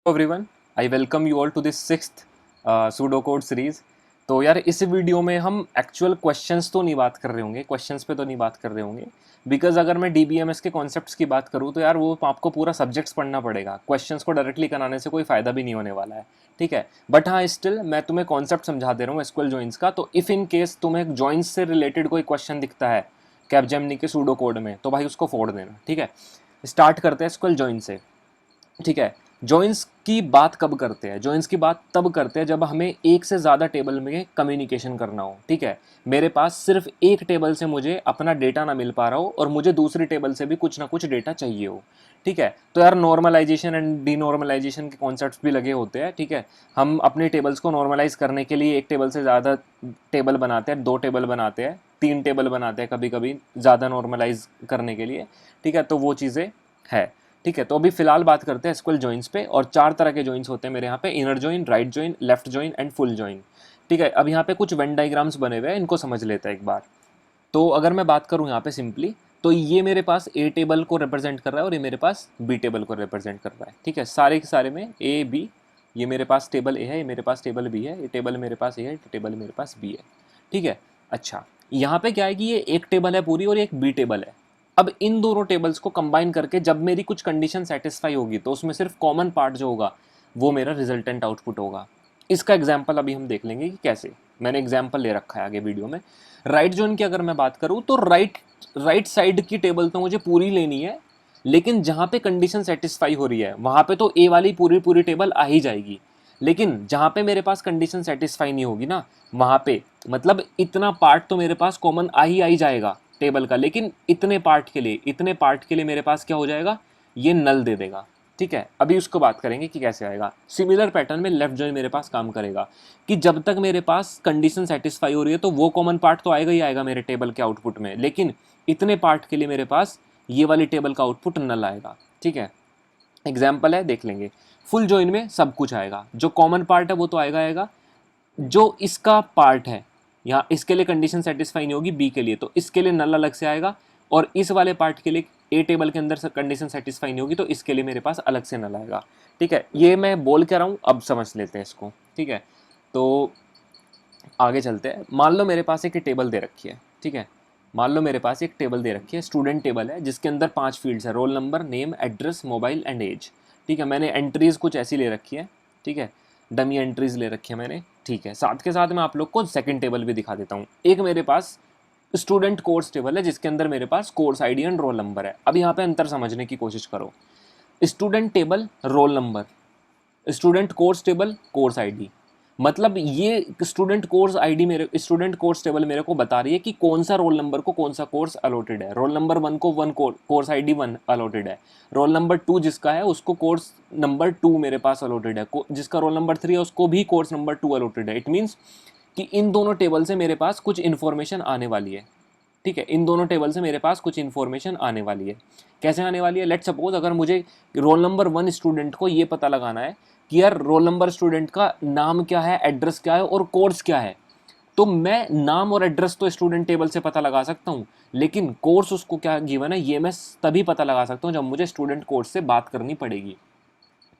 Everyone, I welcome you all to this sixth pseudocode series. तो यार इस video में हम एक्चुअल क्वेश्चंस तो नहीं बात कर रहे होंगे, क्वेश्चंस पे तो नहीं बात कर रहे होंगे, बिकॉज अगर मैं डीबीएमएस के कॉन्सेप्ट्स की बात करूँ तो यार वो आपको पूरा सब्जेक्ट्स पढ़ना पड़ेगा। क्वेश्चंस को डायरेक्टली कराने से कोई फ़ायदा भी नहीं होने वाला है, ठीक है। बट हाँ, स्टिल मैं तुम्हें कॉन्सेप्ट समझा दे रहा हूँ एसक्यूएल जॉइंस का। तो इफ़ इन केस तुम्हें जॉइंस से रिलेटेड कोई क्वेश्चन दिखता है कैपजेमिनी के सूडो कोड में, तो भाई उसको फोड़ देना, ठीक है। स्टार्ट करते हैं एसक्यूएल जॉइन से, ठीक है। जॉइंस की बात कब करते हैं? जॉइंस की बात तब करते हैं जब हमें एक से ज़्यादा टेबल में कम्युनिकेशन करना हो, ठीक है। मेरे पास सिर्फ एक टेबल से मुझे अपना डेटा ना मिल पा रहा हो और मुझे दूसरी टेबल से भी कुछ ना कुछ डेटा चाहिए हो, ठीक है। तो यार नॉर्मलाइजेशन एंड डीनॉर्मलाइजेशन के कॉन्सेप्ट्स भी लगे होते हैं, ठीक है। हम अपने टेबल्स को नॉर्मलाइज करने के लिए एक टेबल से ज़्यादा टेबल बनाते हैं, 2 टेबल बनाते हैं, 3 टेबल बनाते हैं कभी कभी ज़्यादा नॉर्मलाइज करने के लिए, ठीक है। तो वो चीज़ें है, ठीक है। तो अभी फिलहाल बात करते हैं एसक्यूएल जॉइंस पे। और 4 तरह के जॉइंस होते हैं मेरे यहाँ पे, inner join, right join, left join and full join, ठीक है। अब यहाँ पे कुछ वेन डाइग्राम्स बने हुए हैं, इनको समझ लेते हैं एक बार। तो अगर मैं बात करूँ यहाँ पे सिंपली, तो ये मेरे पास ए टेबल को रिप्रेजेंट कर रहा है और ये मेरे पास बी टेबल को रिप्रेजेंट कर रहा है, ठीक है। सारे के सारे में ए बी, ये मेरे पास टेबल ए है, ये मेरे पास टेबल बी है, ये टेबल मेरे पास ए है, ये टेबल मेरे पास बी है, ठीक है। अच्छा, यहाँ पे क्या है कि ये एक टेबल है पूरी और ये एक बी टेबल है। अब इन दोनों टेबल्स को कंबाइन करके जब मेरी कुछ कंडीशन सेटिस्फाई होगी तो उसमें सिर्फ कॉमन पार्ट जो होगा वो मेरा रिजल्टेंट आउटपुट होगा। इसका एग्जाम्पल अभी हम देख लेंगे कि कैसे। मैंने एग्जाम्पल ले रखा है आगे वीडियो में। राइट जोन की अगर मैं बात करूँ तो राइट साइड की टेबल तो मुझे पूरी लेनी है, लेकिन जहाँ पे कंडीशन सेटिस्फाई हो रही है वहाँ पे तो ए वाली पूरी पूरी टेबल आ ही जाएगी। लेकिन जहाँ पे मेरे पास कंडीशन सेटिस्फाई नहीं होगी ना, वहाँ पे मतलब इतना पार्ट तो मेरे पास कॉमन आ ही जाएगा टेबल का, लेकिन इतने पार्ट के लिए मेरे पास क्या हो जाएगा, ये नल दे देगा, ठीक है। अभी उसको बात करेंगे कि कैसे आएगा। सिमिलर पैटर्न में लेफ्ट जॉइन मेरे पास काम करेगा कि जब तक मेरे पास कंडीशन सेटिस्फाई हो रही है तो वो कॉमन पार्ट तो आएगा ही आएगा मेरे टेबल के आउटपुट में, लेकिन इतने पार्ट के लिए मेरे पास ये वाली टेबल का आउटपुट नल आएगा, ठीक है। एग्जाम्पल है, देख लेंगे। फुल जॉइन में सब कुछ आएगा, जो कॉमन पार्ट है वो तो आएगा, जो इसका पार्ट है यहाँ इसके लिए कंडीशन सेटिस्फाई नहीं होगी बी के लिए, तो इसके लिए नल अलग से आएगा, और इस वाले पार्ट के लिए ए टेबल के अंदर कंडीशन सेटिस्फाई नहीं होगी तो इसके लिए मेरे पास अलग से नल आएगा, ठीक है। ये मैं बोल क्या रहा हूँ अब समझ लेते हैं इसको, ठीक है। तो आगे चलते हैं। मान लो मेरे पास एक टेबल दे रखी है, ठीक है। मान लो मेरे पास एक टेबल दे रखी है, स्टूडेंट टेबल है, जिसके अंदर 5 फील्ड्स है, roll number, name, address, mobile and age, ठीक है। मैंने एंट्रीज कुछ ऐसी ले रखी है, ठीक है, डमी एंट्रीज ले रखी है मैंने, ठीक है। साथ के साथ मैं आप लोग को सेकंड टेबल भी दिखा देता हूँ। एक मेरे पास स्टूडेंट कोर्स टेबल है जिसके अंदर मेरे पास course ID and roll number है। अब यहाँ पे अंतर समझने की कोशिश करो। Student table roll number, student course table course ID, मतलब ये स्टूडेंट कोर्स टेबल मेरे को बता रही है कि कौन सा रोल नंबर को कौन सा कोर्स अलॉटेड है। रोल नंबर 1 को कोर्स आईडी 1 अलॉटेड है, रोल नंबर 2 जिसका है उसको कोर्स नंबर 2 मेरे पास अलॉटेड है, जिसका रोल नंबर 3 है उसको भी कोर्स नंबर 2 अलॉटेड है। इट मीन्स कि इन दोनों टेबल से मेरे पास कुछ इन्फॉर्मेशन आने वाली है, ठीक है। इन दोनों टेबल से मेरे पास कुछ इन्फॉर्मेशन आने वाली है। कैसे आने वाली है? लेट सपोज अगर मुझे रोल नंबर 1 स्टूडेंट को ये पता लगाना है कि यार रोल नंबर स्टूडेंट का नाम क्या है, एड्रेस क्या है और कोर्स क्या है, तो मैं नाम और एड्रेस तो स्टूडेंट टेबल से पता लगा सकता हूँ, लेकिन कोर्स उसको क्या गिवन है ये मैं तभी पता लगा सकता हूँ जब मुझे स्टूडेंट कोर्स से बात करनी पड़ेगी,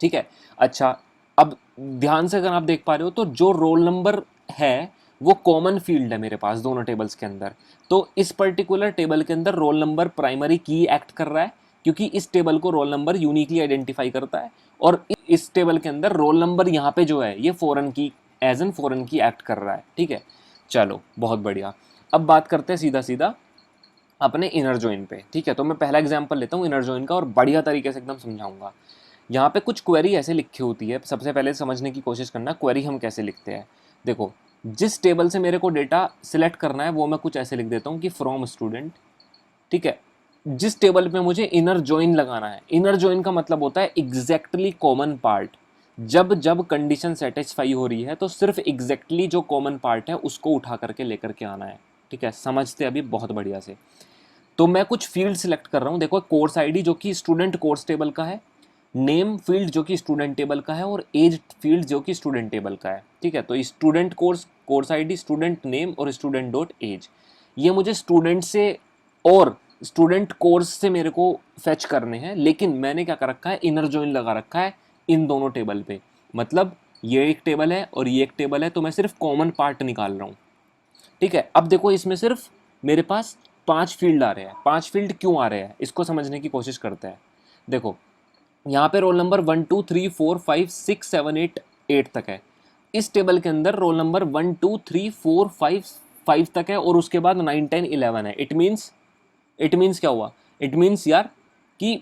ठीक है। अच्छा, अब ध्यान से अगर आप देख पा रहे हो तो जो रोल नंबर है वो कॉमन फील्ड है मेरे पास दोनों टेबल्स के अंदर। तो इस पर्टिकुलर टेबल के अंदर रोल नंबर प्राइमरी की एक्ट कर रहा है, क्योंकि इस टेबल को रोल नंबर यूनिकली आइडेंटिफाई करता है, और इस टेबल के अंदर रोल नंबर यहाँ पे जो है ये फॉरेन की एज एन फॉरेन की एक्ट कर रहा है, ठीक है। चलो बहुत बढ़िया। अब बात करते हैं सीधा सीधा अपने इनर जॉइन पे, ठीक है। तो मैं पहला एग्जांपल लेता हूँ इनर जॉइन का और बढ़िया तरीके से एकदम समझाऊंगा। यहाँ पे कुछ क्वेरी ऐसे लिखी होती है, सबसे पहले समझने की कोशिश करना क्वेरी हम कैसे लिखते हैं। देखो, जिस टेबल से मेरे को डेटा सिलेक्ट करना है वो मैं कुछ ऐसे लिख देता हूँ कि फ्रॉम स्टूडेंट, ठीक है। जिस टेबल पे मुझे इनर जॉइन लगाना है, इनर जॉइन का मतलब होता है एग्जैक्टली कॉमन पार्ट। जब जब कंडीशन सेटिस्फाई हो रही है तो सिर्फ एग्जैक्टली जो कॉमन पार्ट है उसको उठा करके लेकर के आना है, ठीक है। समझते अभी बहुत बढ़िया से। तो मैं कुछ फील्ड सिलेक्ट कर रहा हूँ। देखो, कोर्स आईडी जो कि स्टूडेंट कोर्स टेबल का है, नेम फील्ड जो कि स्टूडेंट टेबल का है, और एज फील्ड जो कि स्टूडेंट टेबल का है, ठीक है। तो student course ID, student name और स्टूडेंट डॉट एज, ये मुझे स्टूडेंट से और स्टूडेंट कोर्स से मेरे को फेच करने हैं, लेकिन मैंने क्या कर रखा है, इनर जॉइन लगा रखा है इन दोनों टेबल पे, मतलब ये एक टेबल है और ये एक टेबल है, तो मैं सिर्फ कॉमन पार्ट निकाल रहा हूँ। ठीक है, अब देखो इसमें सिर्फ मेरे पास 5 फील्ड आ रहे हैं। 5 फील्ड क्यों आ रहे हैं इसको समझने की कोशिश करते हैं। देखो यहाँ पे रोल नंबर 1 2 3 4 5 6 7 8 8 तक है। इस टेबल के अंदर रोल नंबर 1 2 3 4 5 तक है और उसके बाद 9 10 11 है। इट मीन्स क्या हुआ, इट मीन्स यार कि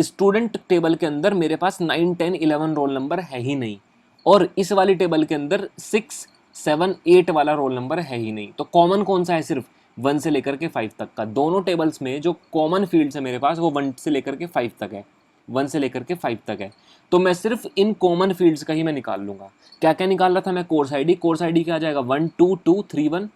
स्टूडेंट टेबल के अंदर मेरे पास 9 10 11 रोल नंबर है ही नहीं, और इस वाली टेबल के अंदर 6 7 8 वाला रोल नंबर है ही नहीं। तो कॉमन कौन सा है, सिर्फ 1 से लेकर के 5 तक का। दोनों टेबल्स में जो कॉमन फील्ड्स है मेरे पास वो 1 से लेकर के 5 तक है, 1 से लेकर के 5 तक है। तो मैं सिर्फ इन कॉमन फील्ड्स का ही मैं निकाल लूंगा। क्या क्या निकाल रहा था मैं, कोर्स आईडी क्या आ जाएगा 1 2 2 3 1,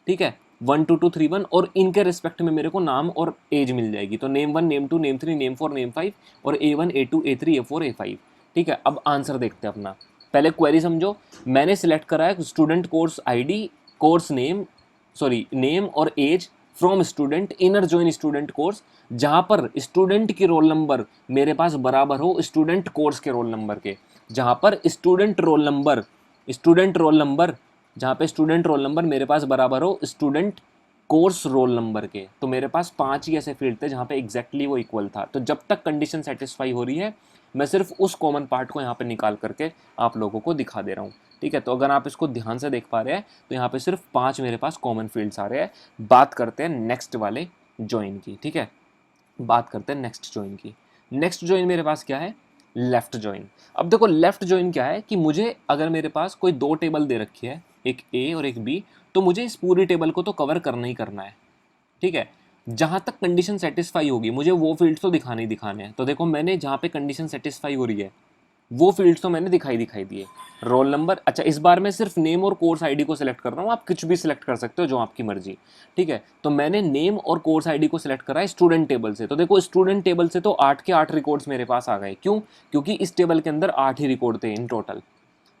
ठीक है 1 2 2 3 1, और इनके रिस्पेक्ट में मेरे को नाम और एज मिल जाएगी। तो name 1 name 2 name 3 name 4 name 5 और A1 A2 A3 A4 A5। ठीक है, अब आंसर देखते हैं अपना। पहले क्वेरी समझो, मैंने सिलेक्ट करा है student course ID, course name, sorry name और age from student inner join student course, जहां पर स्टूडेंट की रोल नंबर मेरे पास बराबर हो स्टूडेंट कोर्स के रोल नंबर के, जहां पर स्टूडेंट रोल नंबर जहाँ पे स्टूडेंट रोल नंबर मेरे पास बराबर हो स्टूडेंट कोर्स रोल नंबर के। तो मेरे पास 5 ही ऐसे फील्ड थे जहाँ पे एग्जैक्टली वो इक्वल था। तो जब तक कंडीशन सेटिस्फाई हो रही है मैं सिर्फ उस कॉमन पार्ट को यहाँ पे निकाल करके आप लोगों को दिखा दे रहा हूँ। ठीक है, तो अगर आप इसको ध्यान से देख पा रहे हैं तो यहाँ पे सिर्फ 5 मेरे पास कॉमन फील्ड्स आ रहे हैं। बात करते हैं नेक्स्ट वाले ज्वाइन की। ठीक है, बात करते हैं नेक्स्ट ज्वाइन की। नेक्स्ट ज्वाइन मेरे पास क्या है, लेफ्ट ज्वाइन। अब देखो लेफ्ट ज्वाइन क्या है कि मुझे अगर मेरे पास कोई 2 टेबल दे रखी है, एक ए और एक बी, तो मुझे इस पूरी टेबल को तो कवर करना ही करना है। ठीक है, जहां तक कंडीशन सेटिस्फाई होगी मुझे वो फील्ड्स तो दिखाने ही दिखाने हैं। तो देखो मैंने जहां पे कंडीशन सेटिस्फाई हो रही है वो फील्ड्स तो मैंने दिखाई दिए। रोल नंबर, अच्छा इस बार मैं सिर्फ नेम और कोर्स आईडी को सिलेक्ट कर रहा हूँ, आप कुछ भी सिलेक्ट कर सकते हो जो आपकी मर्जी। ठीक है, तो मैंने नेम और कोर्स आईडी को सिलेक्ट करा है स्टूडेंट टेबल से। तो देखो स्टूडेंट टेबल से तो 8 के 8 रिकॉर्ड्स मेरे पास आ गए। क्यों, क्योंकि इस टेबल के अंदर 8 ही रिकॉर्ड थे इन टोटल,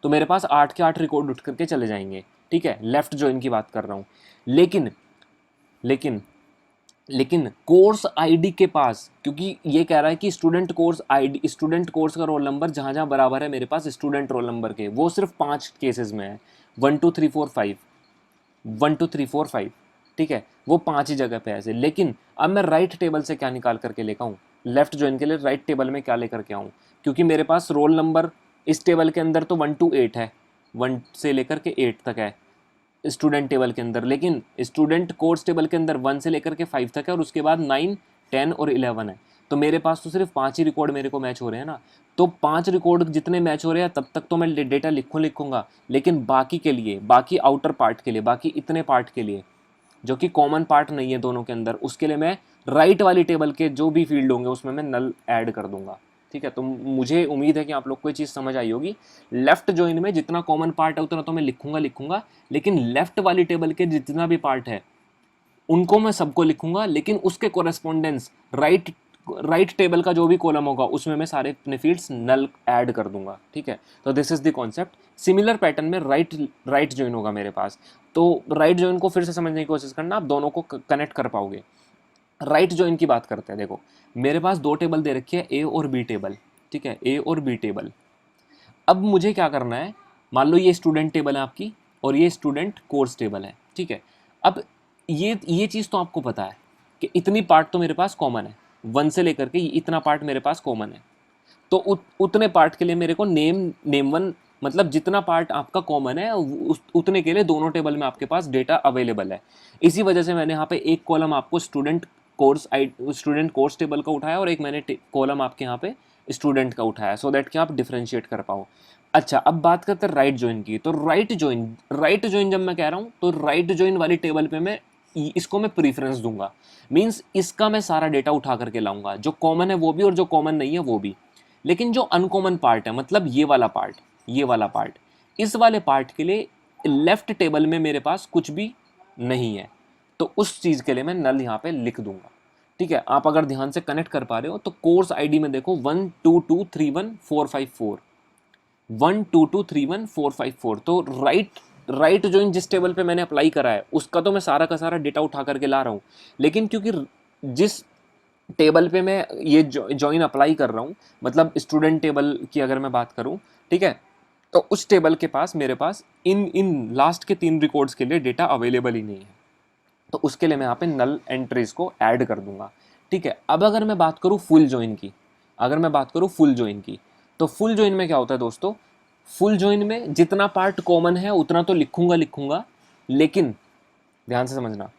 तो मेरे पास 8 के 8 रिकॉर्ड उठ करके चले जाएंगे। ठीक है, लेफ्ट ज्वाइन की बात कर रहा हूँ। लेकिन लेकिन लेकिन कोर्स आईडी के पास, क्योंकि ये कह रहा है कि स्टूडेंट कोर्स का रोल नंबर जहाँ जहाँ बराबर है मेरे पास स्टूडेंट रोल नंबर के, वो सिर्फ 5 केसेस में है, 1 2 3 4 5, 1 2 3 4 5। ठीक है, वो 5 ही जगह पे है ऐसे। लेकिन अब मैं राइट टेबल से क्या निकाल करके लेकर आऊँ, लेफ्ट ज्वाइन के लिए राइट टेबल में क्या लेकर के आऊँ, क्योंकि मेरे पास रोल नंबर इस टेबल के अंदर तो 1 to 8 है, 1 से लेकर के 8 तक है स्टूडेंट टेबल के अंदर, लेकिन स्टूडेंट कोर्स टेबल के अंदर 1 से लेकर के 5 तक है और उसके बाद 9 10 और 11 है। तो मेरे पास तो सिर्फ 5 ही रिकॉर्ड मेरे को मैच हो रहे हैं ना। तो 5 रिकॉर्ड जितने मैच हो रहे हैं तब तक तो मैं डेटा लिखूंगा, लेकिन बाकी के लिए, बाकी आउटर पार्ट के लिए, बाकी इतने पार्ट के लिए जो कि कॉमन पार्ट नहीं है दोनों के अंदर, उसके लिए मैं राइट वाली टेबल के जो भी फील्ड होंगे उसमें मैं नल ऐड कर दूंगा। ठीक है, तो मुझे उम्मीद है कि आप लोग को ये चीज़ समझ आई होगी। लेफ्ट ज्वाइन में जितना कॉमन पार्ट है उतना तो मैं लिखूंगा, लेकिन लेफ्ट वाली टेबल के जितना भी पार्ट है उनको मैं सबको लिखूंगा, लेकिन उसके कोरेस्पोंडेंस राइट टेबल का जो भी कॉलम होगा उसमें मैं सारे अपने फील्ड्स नल ऐड कर दूंगा। ठीक है, तो this is the concept. Similar pattern में राइट ज्वाइन होगा मेरे पास। तो राइट ज्वाइन को फिर से समझने की कोशिश करना, आप दोनों को कनेक्ट कर पाओगे। राइट ज्वाइन की बात करते हैं। देखो मेरे पास 2 टेबल दे रखी है, ए और बी टेबल। ठीक है, ए और बी टेबल। अब मुझे क्या करना है, मान लो ये स्टूडेंट टेबल है आपकी और ये स्टूडेंट कोर्स टेबल है। ठीक है, अब ये चीज़ तो आपको पता है कि इतनी पार्ट तो मेरे पास कॉमन है, 1 से लेकर के इतना पार्ट मेरे पास कॉमन है। तो उतने पार्ट के लिए मेरे को नेम 1, मतलब जितना पार्ट आपका कॉमन है उतने के लिए दोनों टेबल में आपके पास डेटा अवेलेबल है। इसी वजह से मैंने यहाँ पे एक कॉलम आपको स्टूडेंट कोर्स टेबल का उठाया और एक मैंने कॉलम आपके यहाँ पे स्टूडेंट का उठाया, सो दैट कि आप डिफ्रेंशिएट कर पाओ। अच्छा, अब बात करते हैं राइट ज्वाइन की। तो राइट ज्वाइन जब मैं कह रहा हूँ तो राइट ज्वाइन वाली टेबल पे मैं इसको मैं प्रीफरेंस दूंगा। मीन्स इसका मैं सारा डेटा उठा करके लाऊंगा, जो कॉमन है वो भी और जो कॉमन नहीं है वो भी। लेकिन जो अनकॉमन पार्ट है, मतलब ये वाला पार्ट, इस वाले पार्ट के लिए लेफ्ट टेबल में मेरे पास कुछ भी नहीं है, तो उस चीज़ के लिए मैं नल यहाँ पे लिख दूंगा। ठीक है, आप अगर ध्यान से कनेक्ट कर पा रहे हो तो कोर्स आईडी में देखो 1 2 2 3 1 4 5 4, 1 2 2 3 1 4 5 4। तो राइट ज्वाइन जिस टेबल पे मैंने अप्लाई करा है उसका तो मैं सारा का सारा डेटा उठा करके ला रहा हूँ, लेकिन क्योंकि जिस टेबल पे मैं ये जॉइन अप्लाई कर रहा हूँ, मतलब स्टूडेंट टेबल की अगर मैं बात करूँ, ठीक है, तो उस टेबल के पास मेरे पास इन इन लास्ट के 3 रिकॉर्ड्स के लिए डेटा अवेलेबल ही नहीं है, तो उसके लिए मैं यहाँ पे नल एंट्रीज को ऐड कर दूंगा। ठीक है, अब अगर मैं बात करूँ फुल जॉइन की, अगर मैं बात करूँ फुल जॉइन की, तो फुल जॉइन में क्या होता है दोस्तों, फुल जॉइन में जितना पार्ट कॉमन है उतना तो लिखूंगा, लेकिन ध्यान से समझना,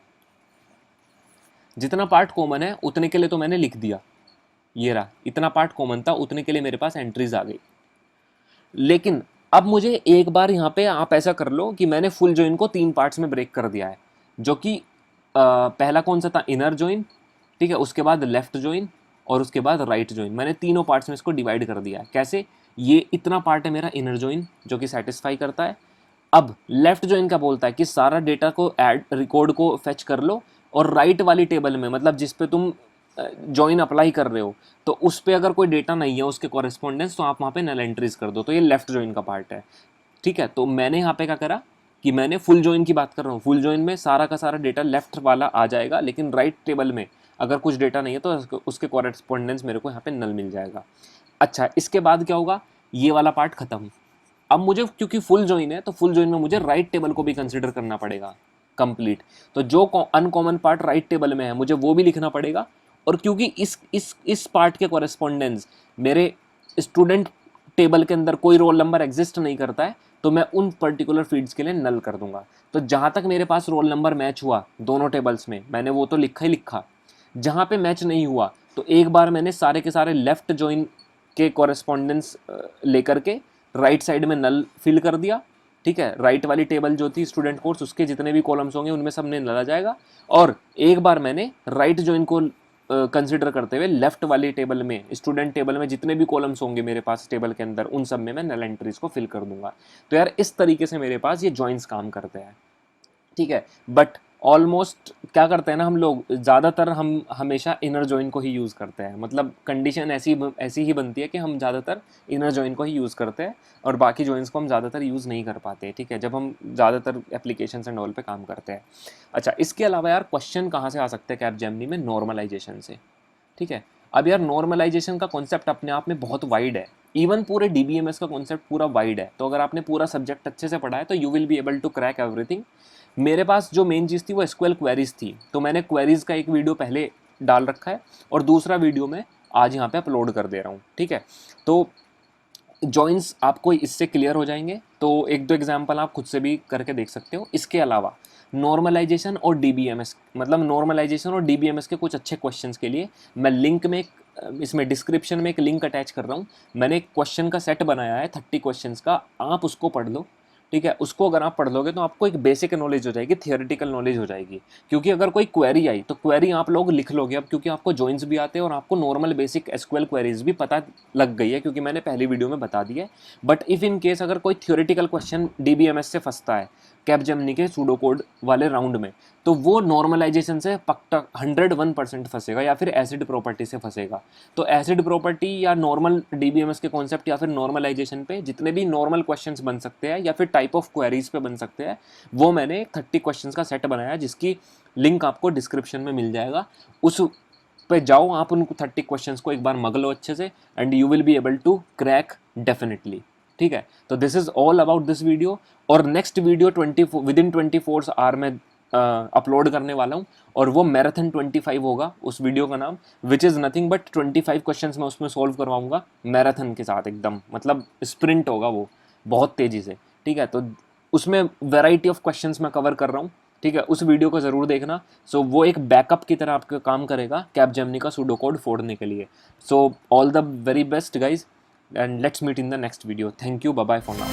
जितना पार्ट कॉमन है उतने के लिए तो मैंने लिख दिया, ये रहा, इतना पार्ट कॉमन था, उतने के लिए मेरे पास एंट्रीज आ गई। लेकिन अब मुझे एक बार यहाँ पे आप ऐसा कर लो कि मैंने फुल जॉइन को 3 पार्ट्स में ब्रेक कर दिया है, जो कि पहला कौन सा था, इनर जॉइन, ठीक है, उसके बाद लेफ्ट जॉइन और उसके बाद राइट जॉइन, मैंने तीनों पार्ट्स में इसको डिवाइड कर दिया है। कैसे, ये इतना पार्ट है मेरा इनर जॉइन जो कि सेटिस्फाई करता है। अब लेफ्ट जॉइन क्या बोलता है कि सारा डेटा को ऐड रिकॉर्ड को फेच कर लो, और राइट वाली टेबल में, मतलब जिस पे तुम जॉइन अप्लाई कर रहे हो, तो उस पे अगर कोई डेटा नहीं है उसके कॉरेस्पॉन्डेंस, तो आप वहाँ पे नल एंट्रीज कर दो। तो ये लेफ्ट जॉइन का पार्ट है। ठीक है, तो मैंने यहाँ पे क्या करा कि मैंने फुल जॉइन की बात कर रहा हूँ, फुल जॉइन में सारा का सारा डेटा लेफ्ट वाला आ जाएगा, लेकिन राइट टेबल में अगर कुछ डेटा नहीं है तो उसके कॉरेस्पॉन्डेंस मेरे को यहाँ पे नल मिल जाएगा। अच्छा, इसके बाद क्या होगा, ये वाला पार्ट खत्म। अब मुझे क्योंकि फुल जॉइन है, तो फुल जॉइन में मुझे राइट टेबल को भी कंसिडर करना पड़ेगा कंप्लीट। तो जो अनकॉमन पार्ट राइट टेबल में है मुझे वो भी लिखना पड़ेगा, और क्योंकि इस पार्ट के कॉरेस्पॉन्डेंस मेरे स्टूडेंट टेबल के अंदर कोई रोल नंबर एग्जिस्ट नहीं करता है, तो मैं उन पर्टिकुलर फील्ड्स के लिए नल कर दूंगा। तो जहाँ तक मेरे पास रोल नंबर मैच हुआ दोनों टेबल्स में, मैंने वो तो लिखा ही लिखा। जहाँ पे मैच नहीं हुआ तो एक बार मैंने सारे के सारे लेफ्ट जॉइन के कॉरेस्पॉन्डेंस लेकर के राइट साइड में नल फिल कर दिया। ठीक है, राइट वाली टेबल जो थी स्टूडेंट कोर्स, उसके जितने भी कॉलम्स होंगे उनमें सब में नल आ जाएगा। और एक बार मैंने राइट जॉइन को कंसिडर करते हुए लेफ्ट वाली टेबल में, स्टूडेंट टेबल में जितने भी कॉलम्स होंगे मेरे पास टेबल के अंदर, उन सब में मैं नल एंट्रीज को फिल कर दूंगा। तो यार इस तरीके से मेरे पास ये जॉइंस काम करते हैं। ठीक है, बट ऑलमोस्ट क्या करते हैं ना हम लोग, ज़्यादातर हम हमेशा इनर जॉइन को ही यूज़ करते हैं, मतलब कंडीशन ऐसी ही बनती है कि हम ज़्यादातर इनर जॉइन को ही यूज़ करते हैं, और बाकी जॉइंस को हम ज़्यादातर यूज़ नहीं कर पाते। ठीक है, जब हम ज़्यादातर एप्लीकेशन एंड ऑल पे काम करते हैं। अच्छा, इसके अलावा यार क्वेश्चन कहाँ से आ सकते हैं कैपजेमिनी में, नॉर्मलाइजेशन से। ठीक है, अब यार नॉर्मलाइजेशन का कॉन्सेप्ट अपने आप में बहुत वाइड है, इवन पूरे DBMS का कॉन्सेप्ट पूरा वाइड है। तो अगर आपने पूरा सब्जेक्ट अच्छे से पढ़ा है तो you will be able to crack everything. मेरे पास जो मेन चीज़ थी वो SQL क्वेरीज थी, तो मैंने क्वेरीज का एक वीडियो पहले डाल रखा है, और दूसरा वीडियो मैं आज यहाँ पे अपलोड कर दे रहा हूँ। ठीक है, तो जॉइंस आपको इससे क्लियर हो जाएंगे, तो एक दो एग्जाम्पल आप खुद से भी करके देख सकते हो। इसके अलावा नॉर्मलाइजेशन और DBMS, मतलब नॉर्मलाइजेशन और DBMS के कुछ अच्छे क्वेश्चंस के लिए मैं लिंक में इसमें डिस्क्रिप्शन में एक लिंक अटैच कर रहा हूँ। मैंने एक क्वेश्चन का सेट बनाया है 30 क्वेश्चंस का, आप उसको पढ़ लो। ठीक है, उसको अगर आप पढ़ लोगे तो आपको एक बेसिक नॉलेज हो जाएगी, थियोरेटिकल नॉलेज हो जाएगी। क्योंकि अगर कोई क्वेरी आई तो क्वेरी आप लोग लिख लोगे अब, क्योंकि आपको जॉइंस भी आते हैं और आपको नॉर्मल बेसिक SQL क्वेरीज भी पता लग गई है, क्योंकि मैंने पहली वीडियो में बता दिया है। बट इफ़ इन केस अगर कोई थियोरेटिकल क्वेश्चन DBMS से फंसता है कैपजेमिनी के सूडो कोड वाले राउंड में, तो वो नॉर्मलाइजेशन से पक्का 101% फंसेगा, या फिर एसिड प्रॉपर्टी से फंसेगा। तो एसिड प्रॉपर्टी या नॉर्मल DBMS के कॉन्सेप्ट या फिर नॉर्मलाइजेशन पे जितने भी नॉर्मल क्वेश्चंस बन सकते हैं या फिर टाइप ऑफ क्वेरीज पे बन सकते हैं, वो मैंने 30 क्वेश्चंस का सेट बनाया है, जिसकी लिंक आपको डिस्क्रिप्शन में मिल जाएगा। उस पे जाओ, आप उन 30 क्वेश्चंस को एक बार मग लो अच्छे से, and you will be able to crack definitely. ठीक है, तो this is all about this video, और नेक्स्ट वीडियो विदिन 24 आवर में अपलोड करने वाला हूँ, और वो मैराथन 25 होगा उस वीडियो का नाम, which is nothing but 25 questions मैं उसमें सॉल्व करवाऊंगा मैराथन के साथ, एकदम मतलब स्प्रिंट होगा वो, बहुत तेज़ी से। ठीक है, तो उसमें वैरायटी ऑफ क्वेश्चंस मैं कवर कर रहा हूँ। ठीक है, उस वीडियो को ज़रूर देखना। सो वो एक बैकअप की तरह आपका काम करेगा कैपजेमिनी का सूडो कोड फोड़ने के लिए। So all the very best guys, and let's meet in the next video. Thank you, bye bye for now.